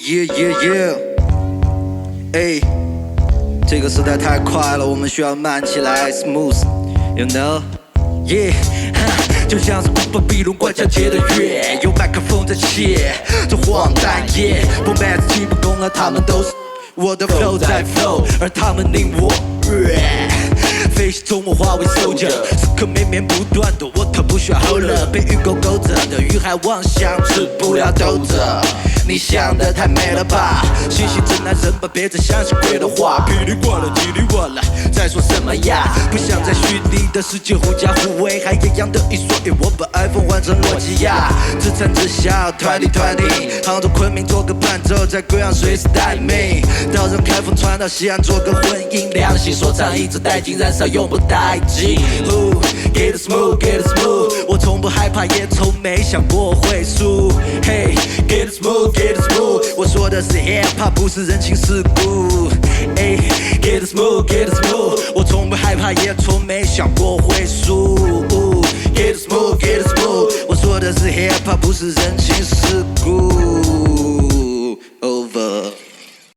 Yeah yeah yeah， 哎，这个时代太快了，我们需要慢起来 ，smooth，you know，yeah， 就像是古巴比伦关键节的乐，有麦克风在切，这荒诞夜，不麦子气不公了，他们都是我的 flow 在 flow， 而他们令我飞行从我化为 soldier， 时刻绵绵不断的我特不需要 hold up， 被鱼钩勾着的鱼海妄想吃不了兜着。你想的太美了吧，醒醒真男人吧，别再相信鬼的话，噼里呱啦叽里呱啦，在说什么呀？不想在虚拟的世界狐假虎威，还一样的一说一，我把 iPhone 换成诺基亚，自产自销2020，杭州昆明做个伴奏，在贵阳随时待命，到人开封传到西安做个混音，良心说唱一直带劲燃烧永不待机。Get it smooth, get it smooth， 我从不害怕，也从没想过会输。Hey, get it smooth, get it smooth， 我说的是 hip hop， 不是人情世故。Hey, get it smooth, get it smooth， 我从不害怕，也从没想过会输。Get it smooth, get it smooth， 我说的是 hip hop， 不是人情世故。